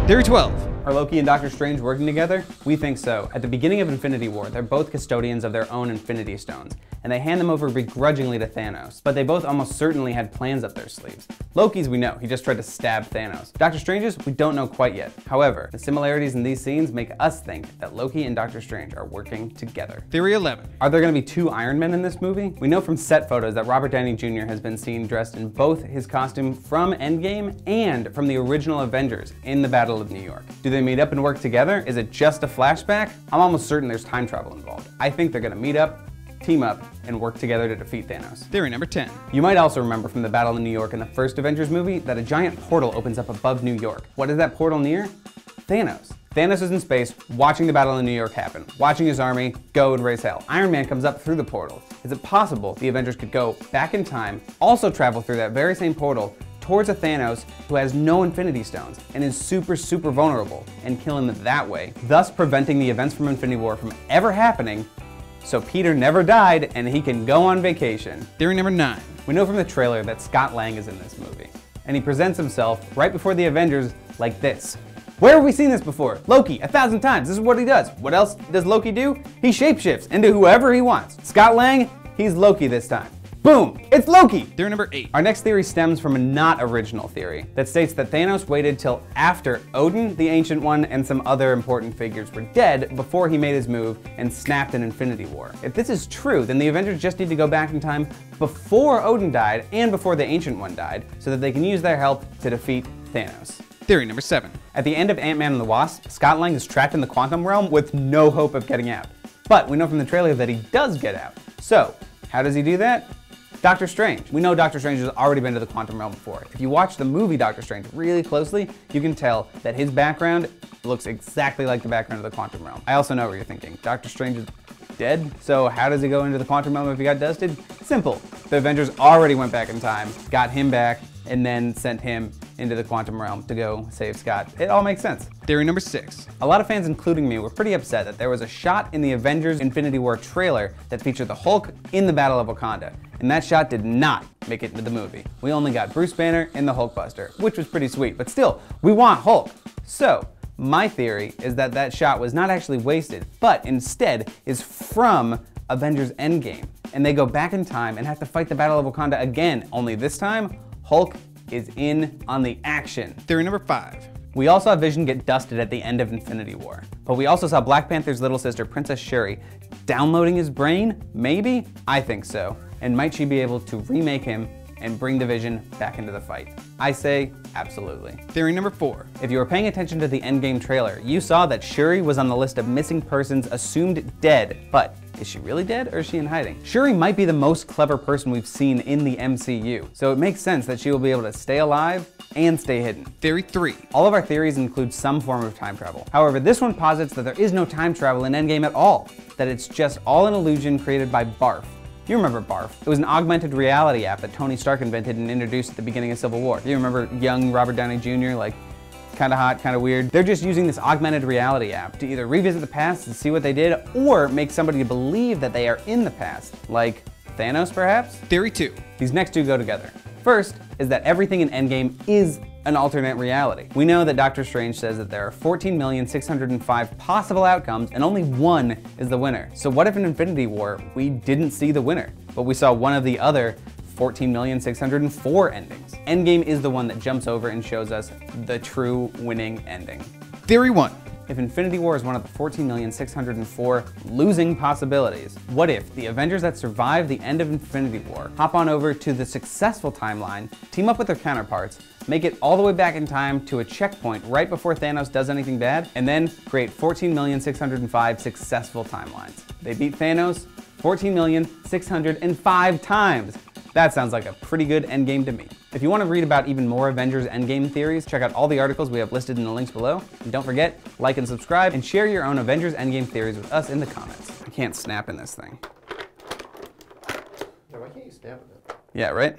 Theory 12. Are Loki and Doctor Strange working together? We think so. At the beginning of Infinity War, they're both custodians of their own Infinity Stones, and they hand them over begrudgingly to Thanos, but they both almost certainly had plans up their sleeves. Loki's we know, he just tried to stab Thanos. Doctor Strange's, we don't know quite yet. However, the similarities in these scenes make us think that Loki and Doctor Strange are working together. Theory 11. Are there going to be two Iron Men in this movie? We know from set photos that Robert Downey Jr. has been seen dressed in both his costume from Endgame and from the original Avengers in the Battle of New York. Do they meet up and work together? Is it just a flashback? I'm almost certain there's time travel involved. I think they're going to meet up, team up, and work together to defeat Thanos. Theory number 10. You might also remember from the Battle in New York in the first Avengers movie that a giant portal opens up above New York. What is that portal near? Thanos. Thanos is in space, watching the Battle in New York happen, watching his army go and raise hell. Iron Man comes up through the portal. Is it possible the Avengers could go back in time, also travel through that very same portal towards a Thanos who has no Infinity Stones and is super vulnerable, and kill him that way, thus preventing the events from Infinity War from ever happening, so Peter never died and he can go on vacation? Theory number 9. We know from the trailer that Scott Lang is in this movie, and he presents himself right before the Avengers like this. Where have we seen this before? Loki, 1,000 times. This is what he does. What else does Loki do? He shapeshifts into whoever he wants. Scott Lang, he's Loki this time. Boom! It's Loki! Theory number 8. Our next theory stems from a not original theory that states that Thanos waited till after Odin, the Ancient One, and some other important figures were dead before he made his move and snapped an Infinity War. If this is true, then the Avengers just need to go back in time before Odin died and before the Ancient One died so that they can use their help to defeat Thanos. Theory number 7. At the end of Ant-Man and the Wasp, Scott Lang is trapped in the quantum realm with no hope of getting out. But we know from the trailer that he does get out. So, how does he do that? Doctor Strange. We know Doctor Strange has already been to the quantum realm before. If you watch the movie Doctor Strange really closely, you can tell that his background looks exactly like the background of the quantum realm. I also know what you're thinking. Doctor Strange is dead? So how does he go into the quantum realm if he got dusted? Simple. The Avengers already went back in time, got him back, and then sent him into the quantum realm to go save Scott. It all makes sense. Theory number 6. A lot of fans, including me, were pretty upset that there was a shot in the Avengers Infinity War trailer that featured the Hulk in the Battle of Wakanda, and that shot did not make it into the movie. We only got Bruce Banner and the Hulkbuster, which was pretty sweet, but still, we want Hulk. So, my theory is that that shot was not actually wasted, but instead is from Avengers Endgame, and they go back in time and have to fight the Battle of Wakanda again, only this time, Hulk is in on the action. Theory number 5. We all saw Vision get dusted at the end of Infinity War, but we also saw Black Panther's little sister, Princess Shuri, downloading his brain? Maybe? I think so. And might she be able to remake him and bring the Vision back into the fight? I say absolutely. Theory number 4. If you were paying attention to the Endgame trailer, you saw that Shuri was on the list of missing persons assumed dead, but is she really dead or is she in hiding? Shuri might be the most clever person we've seen in the MCU, so it makes sense that she will be able to stay alive and stay hidden. Theory 3. All of our theories include some form of time travel. However, this one posits that there is no time travel in Endgame at all, that it's just all an illusion created by Barf. You remember Barf. It was an augmented reality app that Tony Stark invented and introduced at the beginning of Civil War. You remember young Robert Downey Jr., like, kinda hot, kinda weird? They're just using this augmented reality app to either revisit the past and see what they did, or make somebody believe that they are in the past, like Thanos, perhaps? Theory 2. These next two go together. First is that everything in Endgame is an alternate reality. We know that Doctor Strange says that there are 14,605 possible outcomes and only one is the winner. So what if in Infinity War we didn't see the winner, but we saw one of the other 14,604 endings? Endgame is the one that jumps over and shows us the true winning ending. Theory 1. If Infinity War is one of the 14,604 losing possibilities, what if the Avengers that survive the end of Infinity War hop on over to the successful timeline, team up with their counterparts, make it all the way back in time to a checkpoint right before Thanos does anything bad, and then create 14,605 successful timelines? They beat Thanos 14,605 times. That sounds like a pretty good endgame to me. If you want to read about even more Avengers Endgame theories, check out all the articles we have listed in the links below. And don't forget, like and subscribe, and share your own Avengers Endgame theories with us in the comments. I can't snap in this thing. Yeah, why can't you snap in it? Yeah, right?